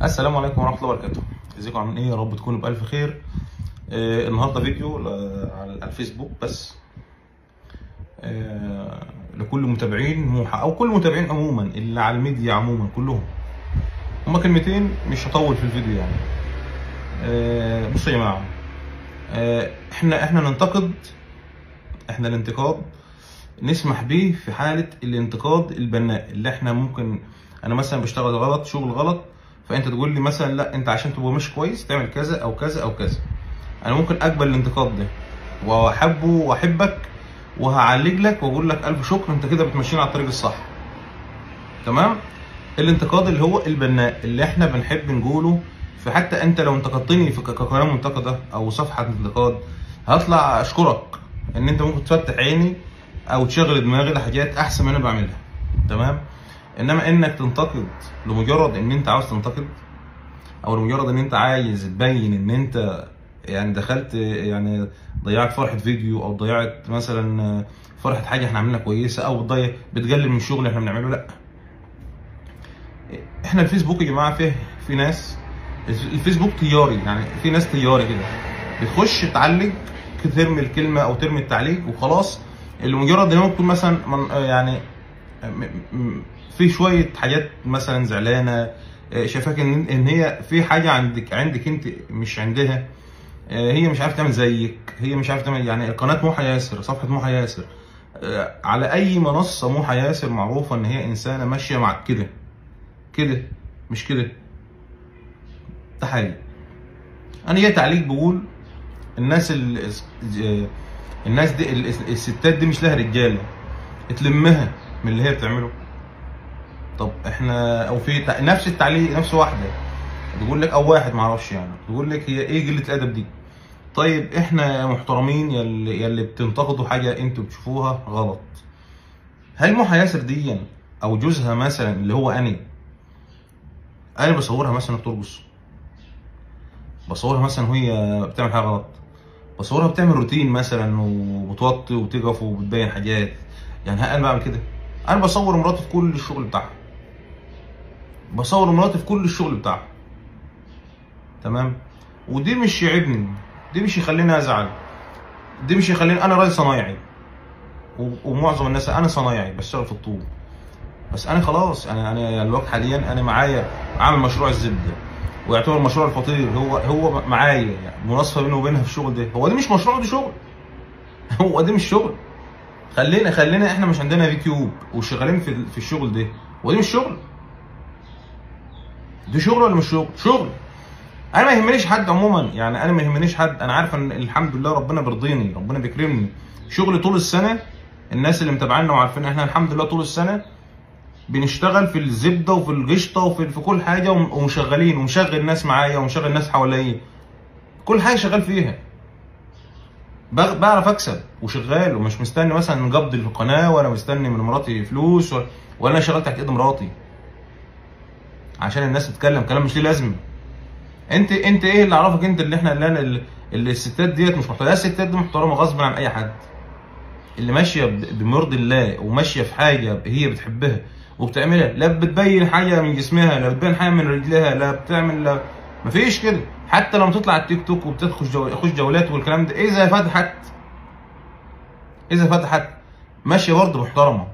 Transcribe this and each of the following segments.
السلام عليكم ورحمة الله وبركاته. ازيكم عاملين ايه؟ يا رب تكونوا بألف خير. النهارده فيديو على الفيسبوك بس، لكل متابعين موحى او كل متابعين عموما اللي على الميديا عموما كلهم. هما كلمتين مش هطول في الفيديو يعني. بصوا يا جماعة، احنا ننتقد. احنا الانتقاد نسمح به في حالة الانتقاد البناء، اللي احنا ممكن انا مثلا بشتغل غلط، شغل غلط، فانت تقول لي مثلا لا انت عشان تبقى ماشي كويس تعمل كذا او كذا او كذا. انا ممكن اقبل الانتقاد ده واحبه واحبك وهعالج لك واقول لك الف شكر، انت كده بتمشينا على الطريق الصح. تمام. الانتقاد اللي هو البناء اللي احنا بنحب نقوله، فحتى انت لو انتقدتني في كقناه منتقده او صفحه انتقاد هطلع اشكرك ان انت ممكن تفتح عيني او تشغل دماغي لحاجات احسن من انا بعملها. تمام. انما انك تنتقد لمجرد ان انت عاوز تنتقد، او لمجرد ان انت عايز تبين ان انت يعني دخلت يعني ضيعت فرحه فيديو، او ضيعت مثلا فرحه حاجه احنا عاملينها كويسه، او بتقلل من الشغل اللي احنا بنعمله، لا. احنا الفيسبوك يا جماعه في ناس، الفيسبوك طياري، يعني في ناس طياري كده بتخش تعلق، ترمي الكلمه او ترمي التعليق وخلاص، اللي مجرد ان ممكن مثلا يعني في شويه حاجات مثلا زعلانه، شايفاك ان هي في حاجه عندك انت مش عندها، هي مش عارفه تعمل زيك، هي مش عارفه تعمل. يعني قناه موحى ياسر، صفحه موحى ياسر على اي منصه، موحى ياسر معروفه ان هي انسانه ماشيه مع كده مش كده. ده حقيقي. انا جاي تعليق بقول الناس دي الستات دي مش لها رجاله تلمها من اللي هي بتعمله. طب احنا او في نفس التعليق نفس واحده تقول لك، او واحد معرفش يعني تقول لك هي ايه قله الادب دي. طيب احنا محترمين يلي بتنتقدوا حاجه انتوا بتشوفوها غلط. هل موحى ياسر دي او جوزها مثلا اللي هو انا بصورها مثلا بترقص، بصورها مثلا وهي بتعمل حاجه غلط، بصورها بتعمل روتين مثلا وبتوطي وبتقف وبتبين حاجات، يعني انا بعمل كده؟ انا بصور مراتي في كل الشغل بتاعها، بصور مراتي في كل الشغل بتاعها. تمام. ودي مش يعيبني، دي مش يخليني ازعل، دي مش يخليني. انا راجل صنايعي ومعظم الناس انا صنايعي بشتغل في الطوب، بس انا خلاص انا الوقت حاليا انا معايا عامل مشروع الزبده، ويعتبر مشروع الفطير هو معايا، يعني مناصفه بينه وبينها في الشغل ده. هو ده مش مشروع، ده شغل. هو ده مش شغل. خلينا احنا مش عندنا يوتيوب وشغالين في الشغل ده، ودي مش شغل. ده شغل ولا مش شغل؟ شغل. انا ما يهمنيش حد عموما، يعني انا ما يهمنيش حد. انا عارف ان الحمد لله ربنا بيرضيني، ربنا بيكرمني. شغلي طول السنه، الناس اللي متابعانا وعارفين احنا الحمد لله طول السنه بنشتغل في الزبده وفي القشطه وفي كل حاجه، ومشغلين ومشغل ناس معايا ومشغل ناس حواليا، كل حاجه شغال فيها. بعرف اكسب وشغال، ومش مستني مثلا قبض القناه، ولا مستني من مراتي فلوس، ولا انا شغال تحت ايد مراتي عشان الناس تتكلم كلام مش ليه لازمه. انت ايه اللي عرفك انت اللي احنا اللي الستات ديت مش محترمه؟ الستات دي محترمه غصب عن اي حد، اللي ماشيه بمرضي الله وماشيه في حاجه هي بتحبها وبتعملها، لا بتبين حاجه من جسمها، لا بتبين حاجه من رجلها، لا بتعمل، لا مفيش كده. حتى لما تطلع التيك توك وبتخش جولات والكلام ده، اذا فتحت ماشيه برضه محترمه.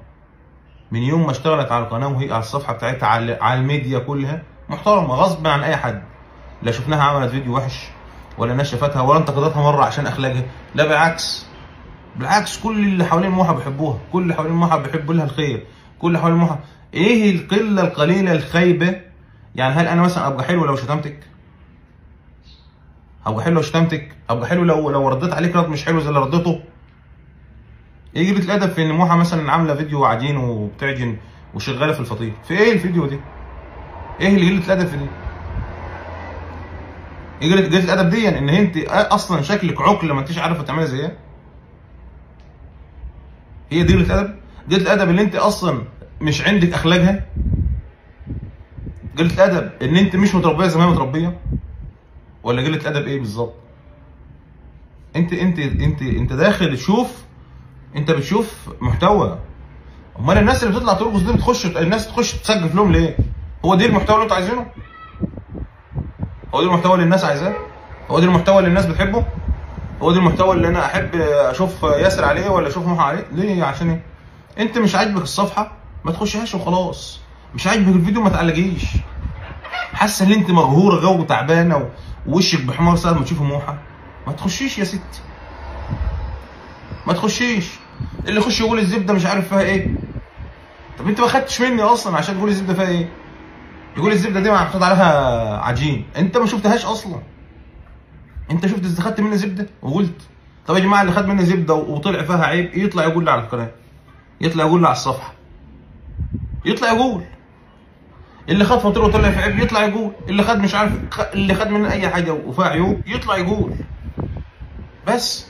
من يوم ما اشتغلت على القناه وهي على الصفحه بتاعتها على الميديا كلها محترمه غصب عن اي حد. لا شفناها عملت فيديو وحش، ولا الناس شافتها، ولا انتقدتها مره عشان اخلاقها، لا بالعكس كل اللي حوالين موحى بيحبوها، كل اللي حوالين موحى بيحبوا لها الخير، كل اللي حوالين موحى. ايه القله القليله الخايبه؟ يعني هل انا مثلا ابقى حلو لو شتمتك؟ ابقى حلو لو شتمتك؟ ابقى حلو لو رديت عليك رد مش حلو زي اللي رديته؟ ايه قله الادب في ان موحى مثلا عامله فيديو عجين وبتعجن وشغاله في الفطير؟ في ايه الفيديو دي؟ ايه اللي قله الادب في دي؟ ايه قله الادب دي؟ ان انت اصلا شكلك عقل ما انتش عارفه تعملها زيها. هي دي قله الادب؟ قله الادب اللي انت اصلا مش عندك اخلاقها؟ قله الادب ان انت مش متربيه زي ما هي متربيه؟ ولا قله الادب ايه بالظبط؟ انت داخل تشوف، انت بتشوف محتوى. امال الناس اللي بتطلع ترقص دي الناس تخش تسقف لهم ليه؟ هو دي المحتوى اللي انتوا عايزينه؟ هو ده المحتوى اللي الناس عايزاه؟ هو ده المحتوى اللي الناس بتحبه؟ هو ده المحتوى اللي انا احب اشوف ياسر عليه ولا اشوف محمد عليه؟ ليه؟ عشان ايه؟ انت مش عاجبك الصفحه ما تخشهاش وخلاص. مش عاجبك الفيديو ما تعلقيش. حاسه ان انت مقهوره جو تعبانه ووشك بحمار ساعه ما تشوفي موحه، ما تخشيش يا ستي. ما تخشيش. اللي يخش يقول الزبده مش عارف فيها ايه. طب انت ما خدتش مني اصلا عشان تقول الزبده فيها ايه؟ يقول الزبده دي محطوط عليها عجين، انت ما شفتهاش اصلا. انت شفت خدت مني زبده وقلت؟ طب يا جماعه اللي خد مني زبده وطلع فيها عيب يطلع يقول لي على القناه، يطلع يقول لي على الصفحه، يطلع يقول. اللي خد فطيره وطلع في عيب يطلع يقول. اللي خد مش عارف اللي خد مني اي حاجه وفيها عيوب يطلع يقول. بس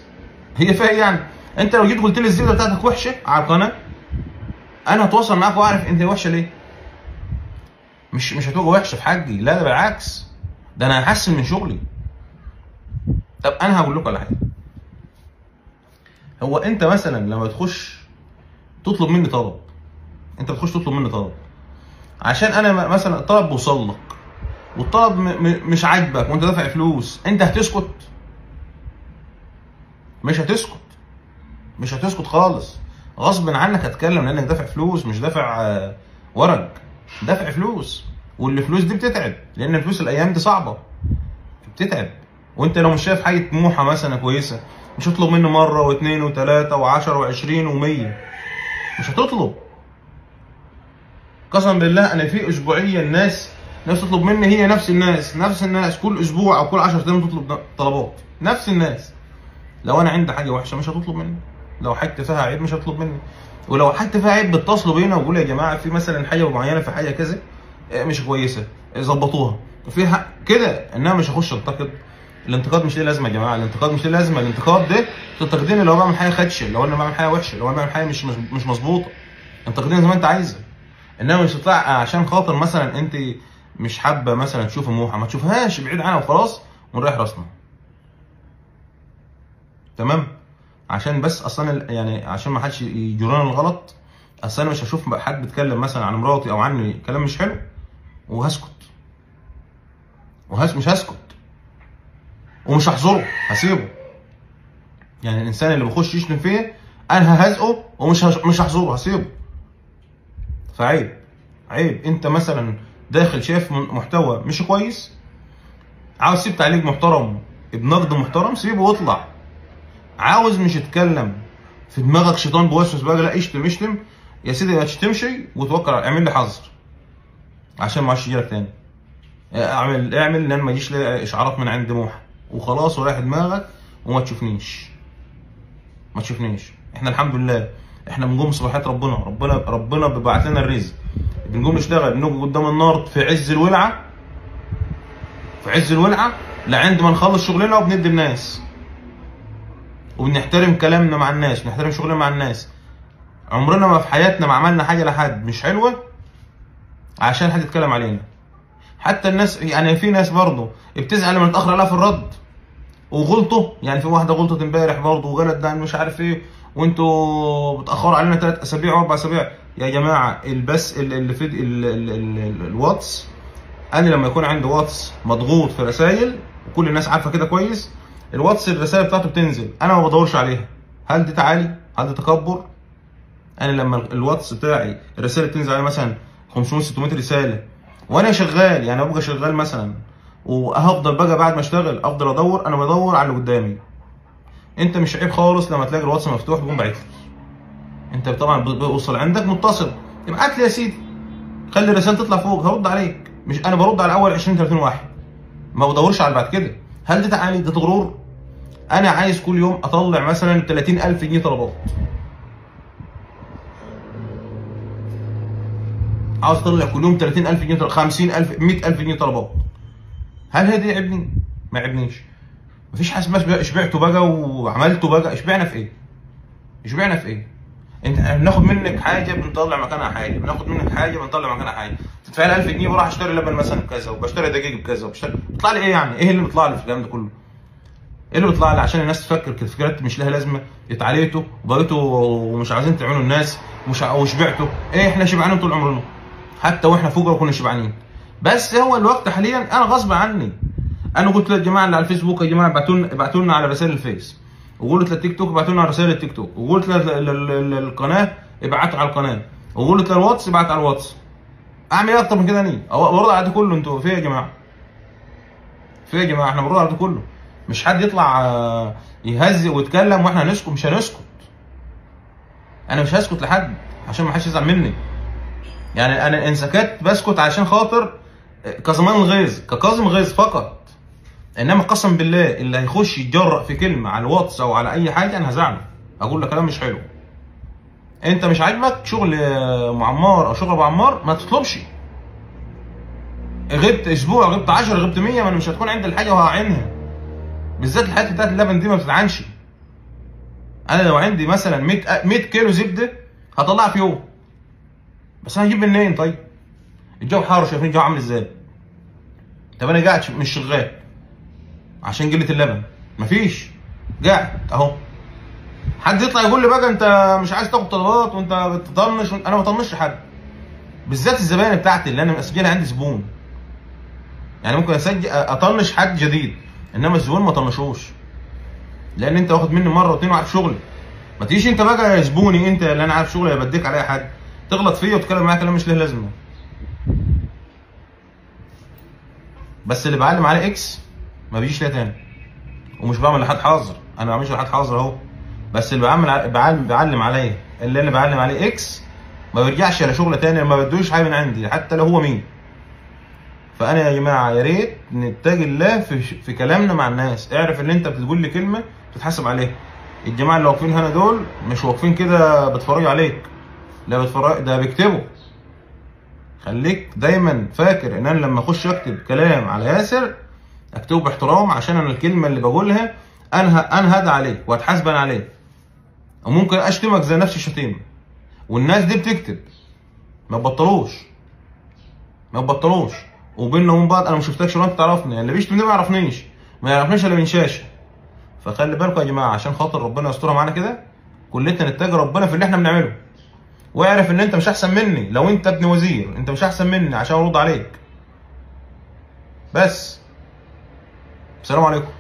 هي فيها ايه يعني؟ انت لو جيت قلت لي الزبده بتاعتك وحشه على القناه، انا هتواصل معاك واعرف انت وحشه ليه. مش هتبقى وحشه في حقي، لا ده بالعكس، ده انا هحسن من شغلي. طب انا هقول لكم على حاجه. هو انت مثلا لما تخش تطلب مني طلب، انت بتخش تطلب مني طلب عشان انا مثلا الطلب بيوصل لك والطلب مش عاجبك وانت دافع فلوس، انت هتسكت؟ مش هتسكت. مش هتسكت خالص. غصب عنك هتكلم لانك دافع فلوس، مش دافع ورق، دافع فلوس. والفلوس دي بتتعب، لان الفلوس الايام دي صعبه بتتعب. وانت لو مش شايف حاجه طموحه مثلا كويسه مش هتطلب منه مره واثنين وثلاثه و10 و20 و100. مش هتطلب. قسما بالله انا في اسبوعيا ناس تطلب مني، هي نفس الناس كل اسبوع او كل 10 ايام تطلب طلبات، نفس الناس. لو انا عندي حاجه وحشه مش هتطلب مني، لو حاجه فيها عيب مش هتطلب مني، ولو حاجه فيها عيب بيتصلوا بينا ويقولوا يا جماعه في مثلا حاجه معينه في حاجه كذا مش كويسه ظبطوها في كده. انما مش هخش انتقد. الانتقاد مش ليه لازمه يا جماعه، الانتقاد مش ليه لازمه. الانتقاد ده تنتقديني لو بعمل حاجه خدشه، لو انا بعمل حاجه وحشه، لو انا بعمل حاجه مش مظبوطه، انتقديني زي ما انت عايزه. انما مش تطلع عشان خاطر مثلا انت مش حابه مثلا تشوف موحه ما تشوفهاش، بعيد عنها وخلاص ونريح راسنا. تمام؟ عشان بس اصلا يعني عشان ما حدش يجرنا الغلط. اصل انا مش هشوف حد بيتكلم مثلا عن مراتي او عني كلام مش حلو وهسكت. مش هسكت ومش هحظره، هسيبه. يعني الانسان اللي بيخش يشتم فيا انا ههزقه مش هحظره، هسيبه. فعيب. عيب انت مثلا داخل شايف محتوى مش كويس، عاوز تسيب تعليق محترم بنقد محترم، سيبه واطلع. عاوز مش يتكلم في دماغك شيطان بوسوس بقى، لا اشتم يا سيدي، ما تشتمش وتوكل اعمل لي حظر عشان ما عادش يجيلك تاني. اعمل لان ما يجيش لي اشعارات من عند موحه وخلاص، وريح دماغك وما تشوفنيش. احنا الحمد لله احنا بنقوم صباحات ربنا بيبعت لنا الرزق، بنقوم نشتغل، بنقعد قدام النار في عز الولعه لعند ما نخلص شغلنا وبندي الناس، وبنحترم كلامنا مع الناس، بنحترم شغلنا مع الناس. عمرنا ما في حياتنا ما عملنا حاجه لحد مش حلوه عشان حد يتكلم علينا. حتى الناس يعني في ناس برضه بتزعل لما نتاخر عليها في الرد وغلطوا. يعني في واحده غلطت امبارح برضه وقالت ده مش عارف ايه وانتوا بتاخروا علينا 3 اسابيع و4 اسابيع. يا جماعه البث اللي في الواتس، انا لما يكون عندي واتس مضغوط في رسائل وكل الناس عارفه كده كويس، الواتس الرسائل بتاعته بتنزل، انا ما بدورش عليها. هل دي تعالي؟ هل دي تكبر؟ انا لما الواتس بتاعي الرسائل بتنزل عليه مثلا 500 600 رساله وانا شغال، يعني ابقى شغال مثلا وهفضل بقى بعد ما اشتغل افضل ادور، انا بدور على اللي قدامي. انت مش عيب خالص لما تلاقي الواتس مفتوح تقوم باعت لي. انت طبعا بيوصل عندك متصل، ابعت لي يا سيدي، خلي الرساله تطلع فوق هرد عليك. مش انا برد على اول 20 30 واحد، ما بدورش على بعد كده. هل ده تعالي؟ ده غرور؟ انا عايز كل يوم اطلع مثلا 30,000 جنيه طلبات، عاوز اطلع كل يوم 30,000 جنيه، 50,000 100,000 جنيه طلبات. هل هي دي يعبني؟ ما يعبنيش. مفيش حاجه اسمها اشبعته بقى وعملته بقى. اشبعنا في ايه؟ انت بناخد منك حاجه بنطلع مكانها حاجه، بناخد منك حاجه بنطلع مكانها حاجه. تدفع لي 1000 جنيه وراح اشتري لبن مثلا بكذا وبشتري دقيق بكذا بيطلع لي ايه يعني؟ ايه اللي بيطلع لي في الكلام ده كله؟ ايه اللي بيطلع لي عشان الناس تفكر كده فكرات مش لها لازمه؟ اتعليتوا وبقيتوا ومش عايزين تعملوا الناس وشبعتوا. ايه احنا شبعانين طول عمرنا، حتى واحنا فقراء كنا شبعانين. بس هو الوقت حاليا انا غصب عني انا قلت للجماعه اللي على الفيسبوك يا جماعه ابعتوا لنا على رسائل الفيس، وقلت للتيك توك ابعتوا لنا على رسائل التيك توك، وقلت للقناه ابعتوا على القناه، وقلت للواتس ابعت على الواتس. اعمل ايه اكتر من كده؟ اني برد على ده كله؟ انتوا في ايه يا جماعه؟ في ايه يا جماعه؟ احنا بنرد على ده كله، مش حد يطلع يهزئ ويتكلم واحنا هنسكت. مش هنسكت، انا مش هسكت لحد عشان ما حدش يزعل مني. يعني انا ان سكت بسكت عشان خاطر كظمان الغيظ، ككاظم غيظ فقط. انما قسم بالله اللي هيخش يتجرأ في كلمه على الواتس او على اي حاجه انا هزعله، اقول له كلام مش حلو. انت مش عاجبك شغل معمار او شغل ابو عمار ما تطلبش. غبت اسبوع، غبت 10، غبت 100، ما انا مش هتكون عندي الحاجه وهعينها. بالذات الحاجات بتاعت اللبن دي ما بتتعنش. انا لو عندي مثلا 100 كيلو زبده هطلعها في يوم، بس انا هجيب منين؟ طيب الجو حار، شايفين الجو عامل ازاي؟ طب انا قاعد مش شغال عشان قله اللبن، مفيش، قاعد اهو. حد يطلع يقول لي بقى انت مش عايز تاخد طلبات وانت بتطنش. انا ما بطنش حد، بالذات الزباين بتاعتي اللي انا مسجلها عندي زبون. يعني ممكن اطنش حد جديد، انما الزبون ما اطنشوش، لان انت واخد مني مره واتنين وعارف شغلي. ما تجيش انت بقى يا زبوني انت اللي انا عارف شغلي بديك عليا حد تغلط فيا وتتكلم معايا كلام مش له لازمه. بس اللي بعلم عليه اكس ما بيجيش ليا تاني، ومش بعمل لحد حاضر، انا ما بعملش لحد حاضر اهو. بس اللي بعلم عليا، اللي انا بعلم عليه اكس ما بيرجعش على شغله تاني، ما بدوش حاجه من عندي حتى لو هو مين. فانا يا جماعه يا ريت نتقي الله في كلامنا مع الناس. اعرف ان انت بتقول لي كلمه تتحاسب عليها. الجماعه اللي واقفين هنا دول مش واقفين كده بيتفرجوا عليك، لا بيتفرج، ده بيكتبوا. خليك دايما فاكر ان انا لما اخش اكتب كلام على ياسر اكتبه باحترام، عشان انا الكلمه اللي بقولها انا هدى عليك وهتحاسب انا عليك، وممكن اشتمك زي نفس الشتيمه. والناس دي بتكتب، ما تبطلوش، ما تبطلوش. وبيننا وبين بعض انا ما شفتكش ولا انت تعرفني، اللي بيشتم ده ما يعرفنيش، ما يعرفنيش الا من شاشه. فخلي بالكم يا جماعه عشان خاطر ربنا يسترها معانا كده، كلنا نتقي ربنا في اللي احنا بنعمله. واعرف ان انت مش احسن مني، لو انت ابن وزير انت مش احسن مني عشان ارد عليك. بس السلام عليكم.